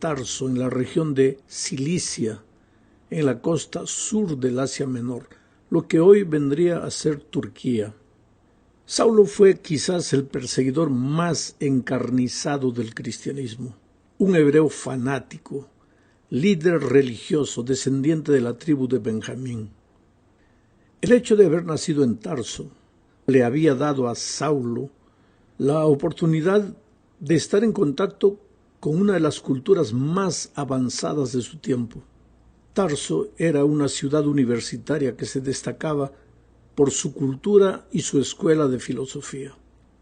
Tarso, en la región de Cilicia, en la costa sur del Asia Menor, lo que hoy vendría a ser Turquía. Saulo fue quizás el perseguidor más encarnizado del cristianismo, un hebreo fanático, líder religioso, descendiente de la tribu de Benjamín. El hecho de haber nacido en Tarso le había dado a Saulo la oportunidad de estar en contacto con una de las culturas más avanzadas de su tiempo. Tarso era una ciudad universitaria que se destacaba por su cultura y su escuela de filosofía.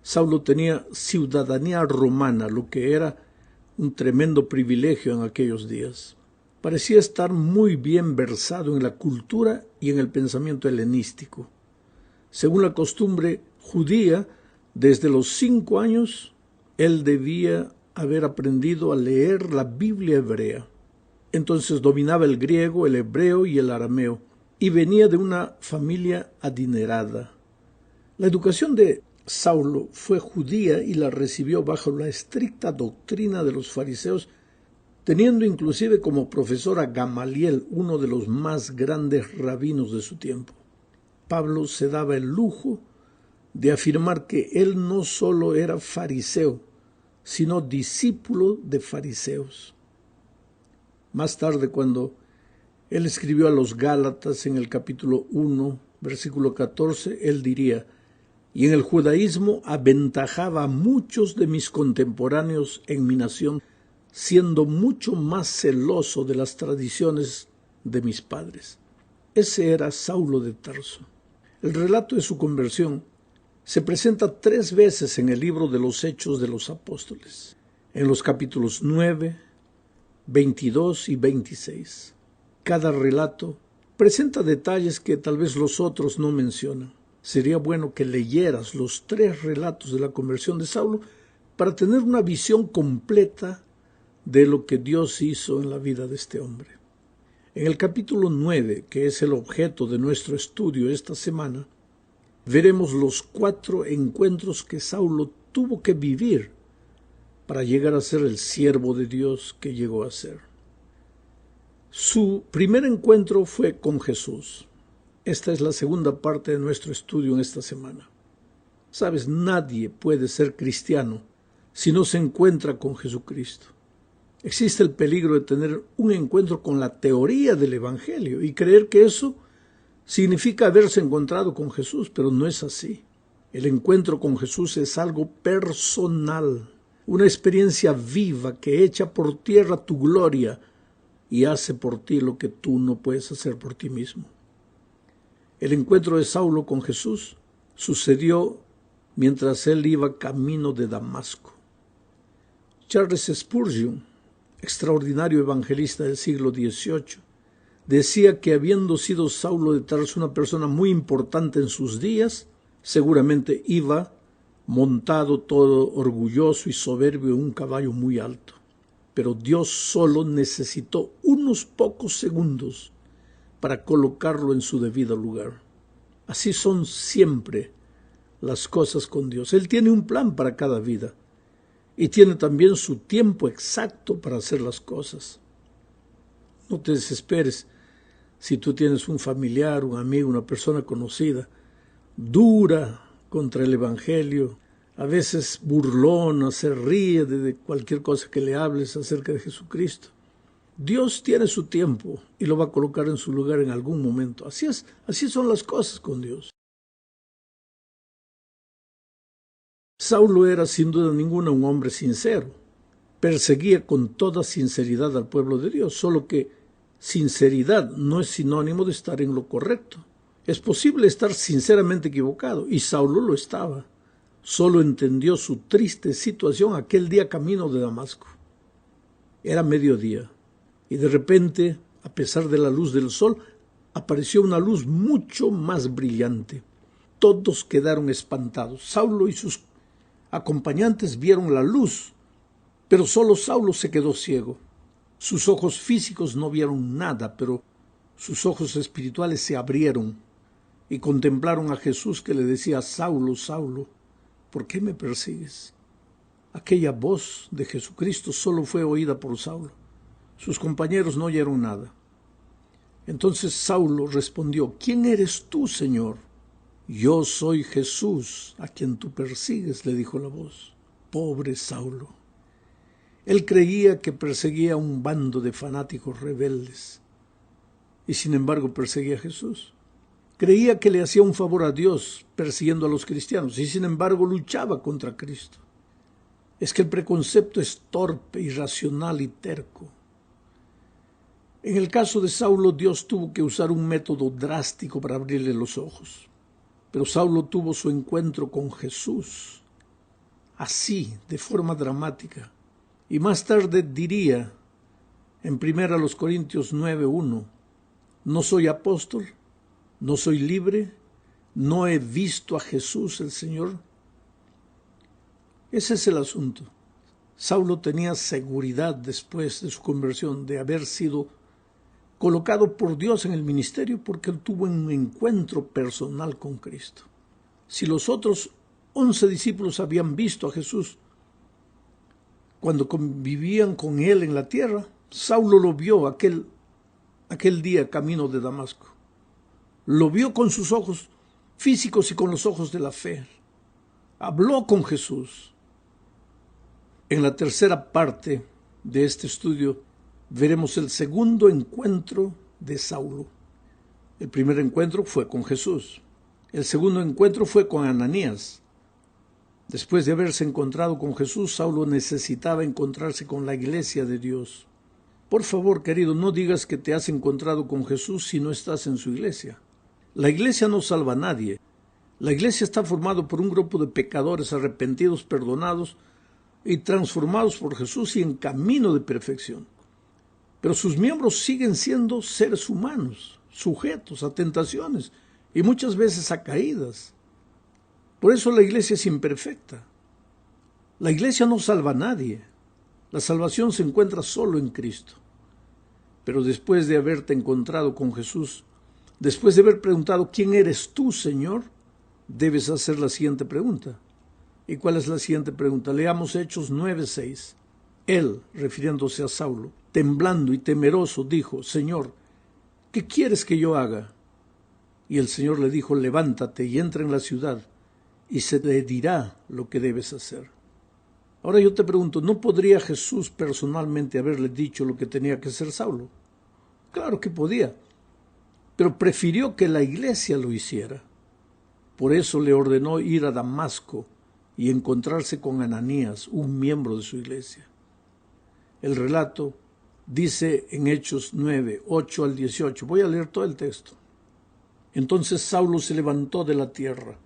Saulo tenía ciudadanía romana, lo que era un tremendo privilegio en aquellos días. Parecía estar muy bien versado en la cultura y en el pensamiento helenístico. Según la costumbre judía, desde los 5 años, él debía haber aprendido a leer la Biblia hebrea. Entonces dominaba el griego, el hebreo y el arameo, y venía de una familia adinerada. La educación de Saulo fue judía y la recibió bajo la estricta doctrina de los fariseos, teniendo inclusive como profesor a Gamaliel, uno de los más grandes rabinos de su tiempo. Pablo se daba el lujo de afirmar que él no solo era fariseo, sino discípulo de fariseos. Más tarde, cuando él escribió a los Gálatas en el capítulo 1, versículo 14, él diría: «Y en el judaísmo aventajaba a muchos de mis contemporáneos en mi nación, siendo mucho más celoso de las tradiciones de mis padres». Ese era Saulo de Tarso. El relato de su conversión se presenta 3 veces en el libro de los Hechos de los Apóstoles, en los capítulos 9, 22 y 26. Cada relato presenta detalles que tal vez los otros no mencionan. Sería bueno que leyeras los 3 relatos de la conversión de Saulo para tener una visión completa de lo que Dios hizo en la vida de este hombre. En el capítulo 9, que es el objeto de nuestro estudio esta semana, veremos los 4 encuentros que Saulo tuvo que vivir para llegar a ser el siervo de Dios que llegó a ser. Su primer encuentro fue con Jesús. Esta es la segunda parte de nuestro estudio en esta semana. Sabes, nadie puede ser cristiano si no se encuentra con Jesucristo. Existe el peligro de tener un encuentro con la teoría del Evangelio y creer que eso significa haberse encontrado con Jesús, pero no es así. El encuentro con Jesús es algo personal, una experiencia viva que echa por tierra tu gloria y hace por ti lo que tú no puedes hacer por ti mismo. El encuentro de Saulo con Jesús sucedió mientras él iba camino de Damasco. Charles Spurgeon, extraordinario evangelista del siglo XVIII, decía que habiendo sido Saulo de Tarso una persona muy importante en sus días, seguramente iba montado todo orgulloso y soberbio en un caballo muy alto. Pero Dios solo necesitó unos pocos segundos para colocarlo en su debido lugar. Así son siempre las cosas con Dios. Él tiene un plan para cada vida y tiene también su tiempo exacto para hacer las cosas. No te desesperes si tú tienes un familiar, un amigo, una persona conocida, dura contra el Evangelio, a veces burlona, se ríe de cualquier cosa que le hables acerca de Jesucristo. Dios tiene su tiempo y lo va a colocar en su lugar en algún momento. Así son las cosas con Dios. Saulo era sin duda ninguna un hombre sincero. Perseguía con toda sinceridad al pueblo de Dios, solo que sinceridad no es sinónimo de estar en lo correcto. Es posible estar sinceramente equivocado, y Saulo lo estaba. Solo entendió su triste situación aquel día camino de Damasco. Era mediodía, y de repente, a pesar de la luz del sol, apareció una luz mucho más brillante. Todos quedaron espantados. Saulo y sus acompañantes vieron la luz, pero solo Saulo se quedó ciego. Sus ojos físicos no vieron nada, pero sus ojos espirituales se abrieron y contemplaron a Jesús que le decía: Saulo, Saulo, ¿por qué me persigues? Aquella voz de Jesucristo solo fue oída por Saulo. Sus compañeros no oyeron nada. Entonces Saulo respondió: ¿Quién eres tú, Señor? Yo soy Jesús, a quien tú persigues, le dijo la voz. Pobre Saulo. Él creía que perseguía a un bando de fanáticos rebeldes, y sin embargo perseguía a Jesús. Creía que le hacía un favor a Dios persiguiendo a los cristianos, y sin embargo luchaba contra Cristo. Es que el preconcepto es torpe, irracional y terco. En el caso de Saulo, Dios tuvo que usar un método drástico para abrirle los ojos. Pero Saulo tuvo su encuentro con Jesús, así, de forma dramática. Y más tarde diría, en 1 Corintios 9:1, no soy apóstol, no soy libre, no he visto a Jesús el Señor. Ese es el asunto. Saulo tenía seguridad después de su conversión de haber sido colocado por Dios en el ministerio porque él tuvo un encuentro personal con Cristo. Si los otros 11 discípulos habían visto a Jesús cuando convivían con él en la tierra, Saulo lo vio aquel día camino de Damasco. Lo vio con sus ojos físicos y con los ojos de la fe. Habló con Jesús. En la tercera parte de este estudio veremos el segundo encuentro de Saulo. El primer encuentro fue con Jesús. El segundo encuentro fue con Ananías. Después de haberse encontrado con Jesús, Saulo necesitaba encontrarse con la iglesia de Dios. Por favor, querido, no digas que te has encontrado con Jesús si no estás en su iglesia. La iglesia no salva a nadie. La iglesia está formada por un grupo de pecadores arrepentidos, perdonados y transformados por Jesús y en camino de perfección. Pero sus miembros siguen siendo seres humanos, sujetos a tentaciones y muchas veces a caídas. Por eso la iglesia es imperfecta. La iglesia no salva a nadie. La salvación se encuentra solo en Cristo. Pero después de haberte encontrado con Jesús, después de haber preguntado ¿quién eres tú, Señor?, debes hacer la siguiente pregunta. ¿Y cuál es la siguiente pregunta? Leamos Hechos 9:6. Él, refiriéndose a Saulo, temblando y temeroso, dijo: Señor, ¿qué quieres que yo haga? Y el Señor le dijo: levántate y entra en la ciudad, y se te dirá lo que debes hacer. Ahora yo te pregunto, ¿no podría Jesús personalmente haberle dicho lo que tenía que hacer Saulo? Claro que podía, pero prefirió que la iglesia lo hiciera. Por eso le ordenó ir a Damasco y encontrarse con Ananías, un miembro de su iglesia. El relato dice en Hechos 9:8 al 18. Voy a leer todo el texto. Entonces Saulo se levantó de la tierra,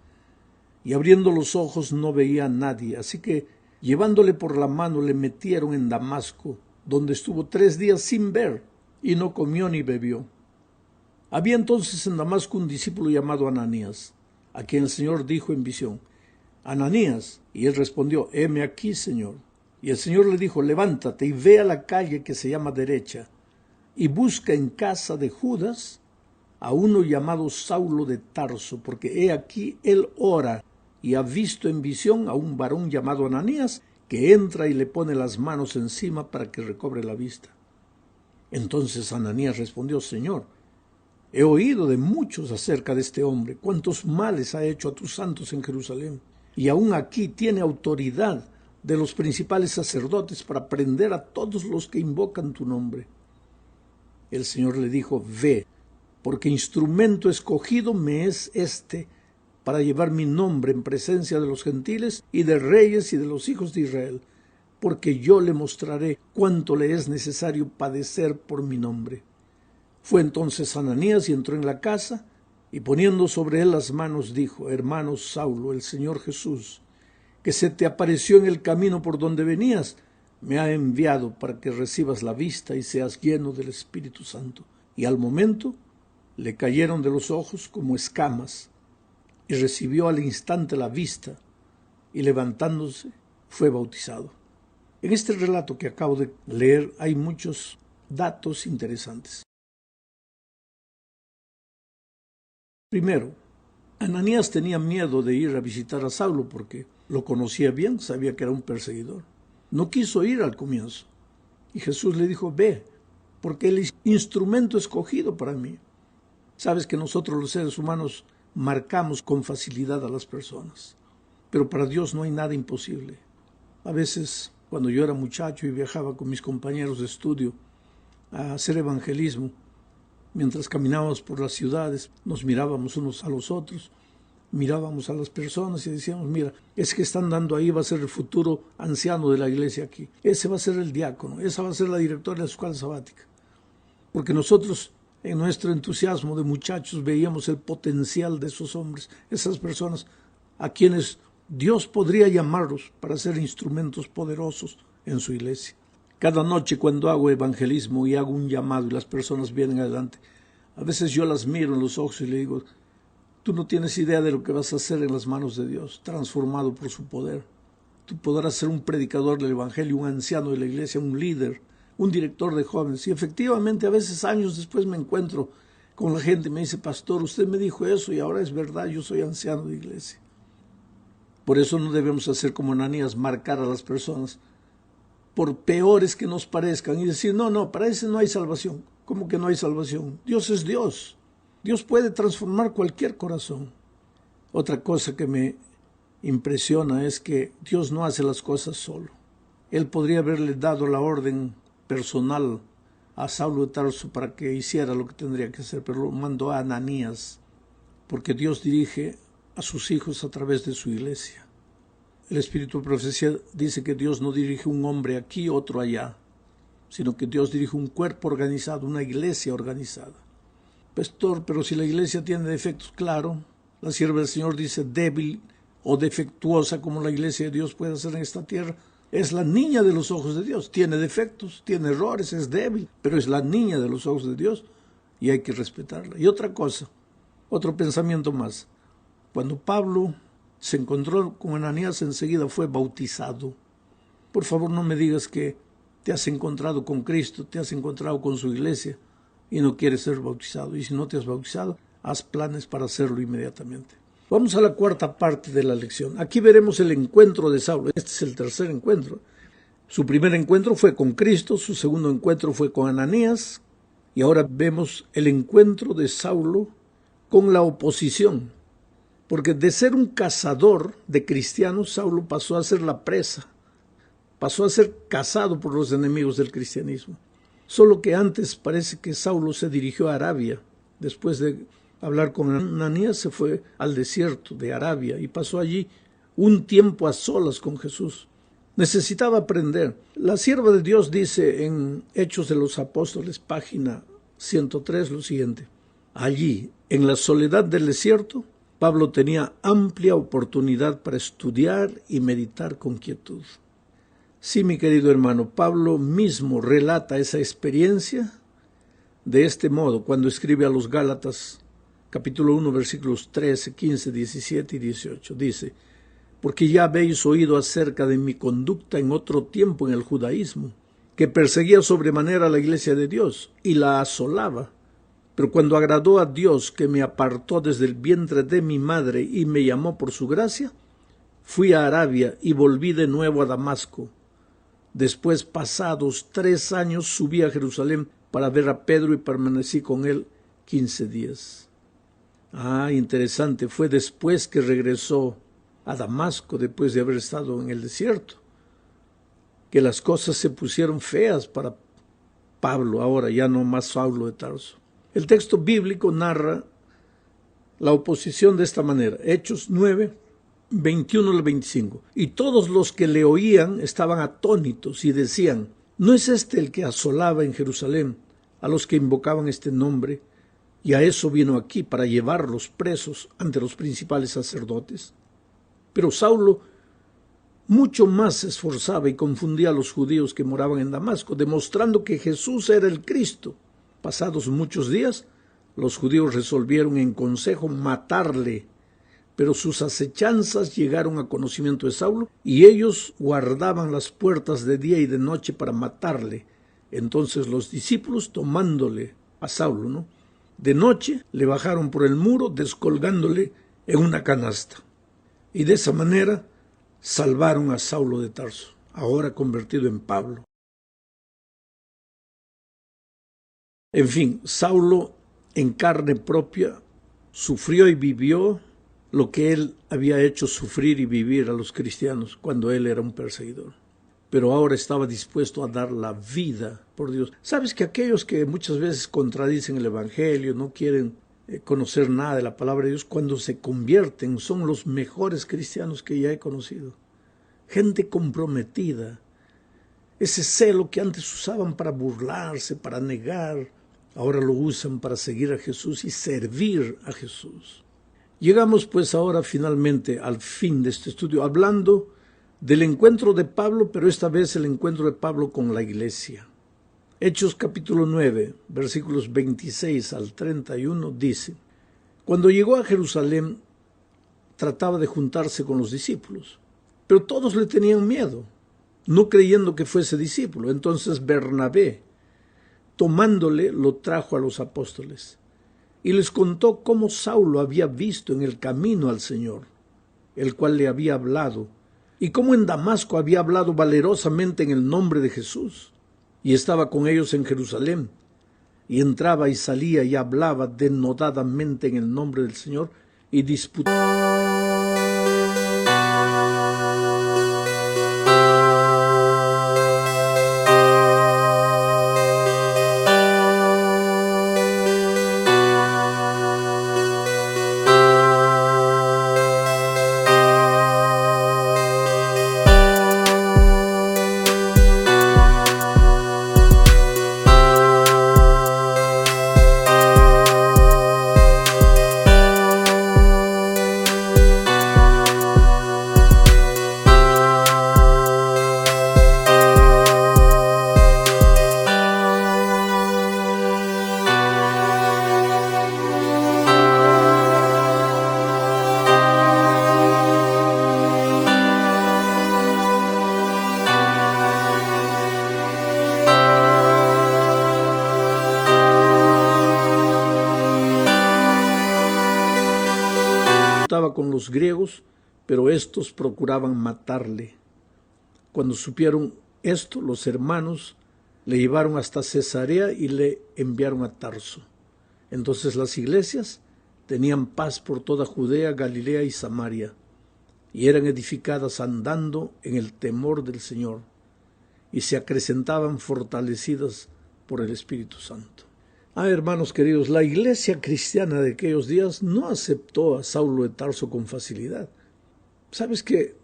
y abriendo los ojos no veía a nadie, así que llevándole por la mano le metieron en Damasco, donde estuvo 3 días sin ver, y no comió ni bebió. Había entonces en Damasco un discípulo llamado Ananías, a quien el Señor dijo en visión: Ananías. Y él respondió: heme aquí, Señor. Y el Señor le dijo: levántate y ve a la calle que se llama Derecha, y busca en casa de Judas a uno llamado Saulo de Tarso, porque he aquí él ora y ha visto en visión a un varón llamado Ananías, que entra y le pone las manos encima para que recobre la vista. Entonces Ananías respondió: Señor, he oído de muchos acerca de este hombre, cuántos males ha hecho a tus santos en Jerusalén, y aún aquí tiene autoridad de los principales sacerdotes para prender a todos los que invocan tu nombre. El Señor le dijo: ve, porque instrumento escogido me es este para llevar mi nombre en presencia de los gentiles y de reyes y de los hijos de Israel, porque yo le mostraré cuánto le es necesario padecer por mi nombre. Fue entonces Ananías y entró en la casa, y poniendo sobre él las manos dijo: hermano Saulo, el Señor Jesús, que se te apareció en el camino por donde venías, me ha enviado para que recibas la vista y seas lleno del Espíritu Santo. Y al momento le cayeron de los ojos como escamas, y recibió al instante la vista, y levantándose fue bautizado. En este relato que acabo de leer hay muchos datos interesantes. Primero, Ananías tenía miedo de ir a visitar a Saulo porque lo conocía bien, sabía que era un perseguidor. No quiso ir al comienzo. Y Jesús le dijo: ve, porque Él es instrumento escogido para mí. Sabes que nosotros los seres humanos marcamos con facilidad a las personas, pero para Dios no hay nada imposible. A veces, cuando yo era muchacho y viajaba con mis compañeros de estudio a hacer evangelismo, mientras caminábamos por las ciudades, nos mirábamos unos a los otros, mirábamos a las personas y decíamos, mira, ese que están dando ahí va a ser el futuro anciano de la iglesia aquí. Ese va a ser el diácono, esa va a ser la directora de la escuela sabática. Porque nosotros, en nuestro entusiasmo de muchachos, veíamos el potencial de esos hombres, esas personas a quienes Dios podría llamarlos para ser instrumentos poderosos en su iglesia. Cada noche cuando hago evangelismo y hago un llamado y las personas vienen adelante, a veces yo las miro en los ojos y le digo, tú no tienes idea de lo que vas a hacer en las manos de Dios, transformado por su poder. Tú podrás ser un predicador del evangelio, un anciano de la iglesia, un líder, un director de jóvenes. Y efectivamente a veces años después me encuentro con la gente y me dice, pastor, usted me dijo eso y ahora es verdad, yo soy anciano de iglesia. Por eso no debemos hacer como Ananías, marcar a las personas por peores que nos parezcan y decir, no, para ese no hay salvación. ¿Cómo que no hay salvación? Dios es Dios. Dios puede transformar cualquier corazón. Otra cosa que me impresiona es que Dios no hace las cosas solo. Él podría haberle dado la orden personal a Saulo de Tarso para que hiciera lo que tendría que hacer, pero lo mandó a Ananías, porque Dios dirige a sus hijos a través de su iglesia. El Espíritu de Profecía dice que Dios no dirige un hombre aquí, otro allá, sino que Dios dirige un cuerpo organizado, una iglesia organizada. Pastor, pero si la iglesia tiene defectos, claro, la sierva del Señor dice débil o defectuosa como la iglesia de Dios puede ser en esta tierra. Es la niña de los ojos de Dios, tiene defectos, tiene errores, es débil, pero es la niña de los ojos de Dios y hay que respetarla. Y otra cosa, otro pensamiento más. Cuando Pablo se encontró con Ananías, enseguida fue bautizado. Por favor, no me digas que te has encontrado con Cristo, te has encontrado con su iglesia y no quieres ser bautizado. Y si no te has bautizado, haz planes para hacerlo inmediatamente. Vamos a la cuarta parte de la lección. Aquí veremos el encuentro de Saulo. Este es el tercer encuentro. Su primer encuentro fue con Cristo, su segundo encuentro fue con Ananías, y ahora vemos el encuentro de Saulo con la oposición. Porque de ser un cazador de cristianos, Saulo pasó a ser la presa. Pasó a ser cazado por los enemigos del cristianismo. Solo que antes parece que Saulo se dirigió a Arabia. Después de hablar con Ananías se fue al desierto de Arabia y pasó allí un tiempo a solas con Jesús. Necesitaba aprender. La sierva de Dios dice en Hechos de los Apóstoles, página 103, lo siguiente. Allí, en la soledad del desierto, Pablo tenía amplia oportunidad para estudiar y meditar con quietud. Sí, mi querido hermano, Pablo mismo relata esa experiencia de este modo cuando escribe a los Gálatas, capítulo 1, versículos 13, 15, 17 y 18. Dice, porque ya habéis oído acerca de mi conducta en otro tiempo en el judaísmo, que perseguía sobremanera a la iglesia de Dios y la asolaba. Pero cuando agradó a Dios, que me apartó desde el vientre de mi madre y me llamó por su gracia, fui a Arabia y volví de nuevo a Damasco. Después, pasados 3 años, subí a Jerusalén para ver a Pedro y permanecí con él 15 días. Interesante, fue después que regresó a Damasco, después de haber estado en el desierto, que las cosas se pusieron feas para Pablo, ahora ya no más Saulo de Tarso. El texto bíblico narra la oposición de esta manera, Hechos 9, 21 al 25. Y todos los que le oían estaban atónitos y decían, ¿no es este el que asolaba en Jerusalén a los que invocaban este nombre? Y a eso vino aquí, para llevarlos presos ante los principales sacerdotes. Pero Saulo mucho más se esforzaba y confundía a los judíos que moraban en Damasco, demostrando que Jesús era el Cristo. Pasados muchos días, los judíos resolvieron en consejo matarle, pero sus acechanzas llegaron a conocimiento de Saulo y ellos guardaban las puertas de día y de noche para matarle. Entonces los discípulos, tomándole a Saulo, de noche le bajaron por el muro, descolgándole en una canasta. Y de esa manera salvaron a Saulo de Tarso, ahora convertido en Pablo. En fin, Saulo en carne propia sufrió y vivió lo que él había hecho sufrir y vivir a los cristianos cuando él era un perseguidor. Pero ahora estaba dispuesto a dar la vida por Dios. ¿Sabes que aquellos que muchas veces contradicen el Evangelio, no quieren conocer nada de la palabra de Dios, cuando se convierten son los mejores cristianos que ya he conocido? Gente comprometida. Ese celo que antes usaban para burlarse, para negar, ahora lo usan para seguir a Jesús y servir a Jesús. Llegamos pues ahora finalmente al fin de este estudio, hablando del encuentro de Pablo, pero esta vez el encuentro de Pablo con la iglesia. Hechos capítulo 9, versículos 26 al 31 dice: Cuando llegó a Jerusalén, trataba de juntarse con los discípulos, pero todos le tenían miedo, no creyendo que fuese discípulo. Entonces Bernabé, tomándole, lo trajo a los apóstoles y les contó cómo Saulo había visto en el camino al Señor, el cual le había hablado, y cómo en Damasco había hablado valerosamente en el nombre de Jesús, y estaba con ellos en Jerusalén, y entraba y salía y hablaba denodadamente en el nombre del Señor, y disputaba. Con los griegos, pero estos procuraban matarle. Cuando supieron esto, los hermanos le llevaron hasta Cesarea y le enviaron a Tarso. Entonces las iglesias tenían paz por toda Judea, Galilea y Samaria, y eran edificadas andando en el temor del Señor, y se acrecentaban fortalecidas por el Espíritu Santo. Hermanos queridos, la iglesia cristiana de aquellos días no aceptó a Saulo de Tarso con facilidad. ¿Sabes que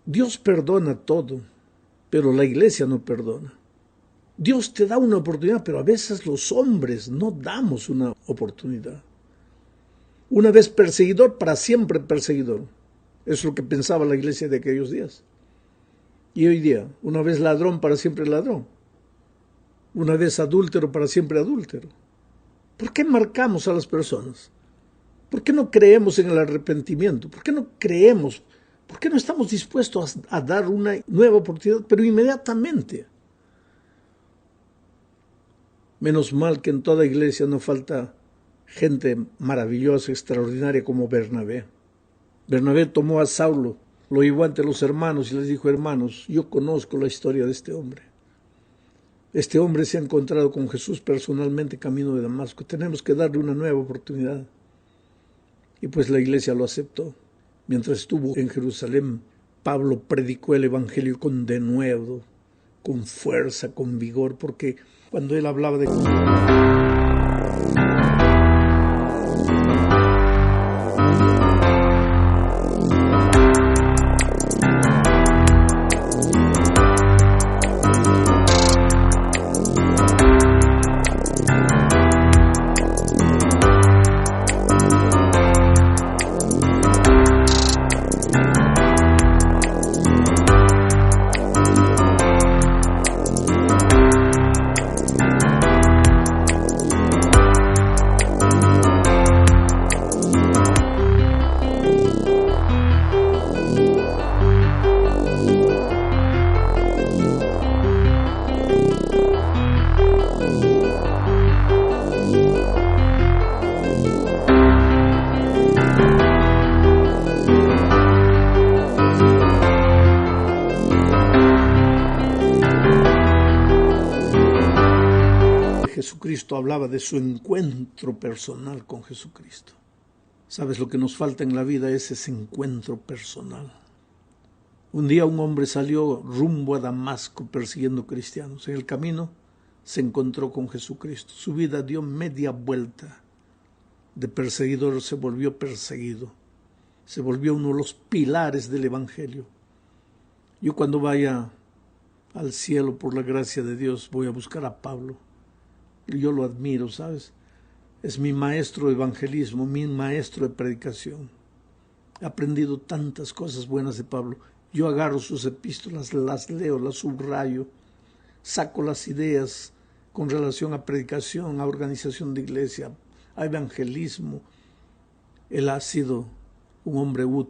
Dios perdona todo, pero la iglesia no perdona? Dios te da una oportunidad, pero a veces los hombres no damos una oportunidad. Una vez perseguidor, para siempre perseguidor. Eso es lo que pensaba la iglesia de aquellos días. Y hoy día, una vez ladrón, para siempre ladrón. Una vez adúltero, para siempre adúltero. ¿Por qué marcamos a las personas? ¿Por qué no creemos en el arrepentimiento? ¿Por qué no creemos? ¿Por qué no estamos dispuestos a dar una nueva oportunidad, pero inmediatamente? Menos mal que en toda iglesia no falta gente maravillosa, extraordinaria como Bernabé. Bernabé tomó a Saulo, lo llevó ante los hermanos y les dijo: hermanos, yo conozco la historia de este hombre. Este hombre se ha encontrado con Jesús personalmente camino de Damasco. Tenemos que darle una nueva oportunidad. Y pues la iglesia lo aceptó. Mientras estuvo en Jerusalén, Pablo predicó el evangelio con denuedo, con fuerza, con vigor, porque cuando él hablaba de Jesucristo hablaba de su encuentro personal con Jesucristo. ¿Sabes? Lo que nos falta en la vida es ese encuentro personal. Un día un hombre salió rumbo a Damasco persiguiendo cristianos. En el camino se encontró con Jesucristo. Su vida dio media vuelta. De perseguidor se volvió perseguido. Se volvió uno de los pilares del Evangelio. Yo cuando vaya al cielo por la gracia de Dios voy a buscar a Pablo. Yo lo admiro, ¿sabes? Es mi maestro de evangelismo, mi maestro de predicación. He aprendido tantas cosas buenas de Pablo. Yo agarro sus epístolas, las leo, las subrayo, saco las ideas con relación a predicación, a organización de iglesia, a evangelismo. Él ha sido un hombre útil.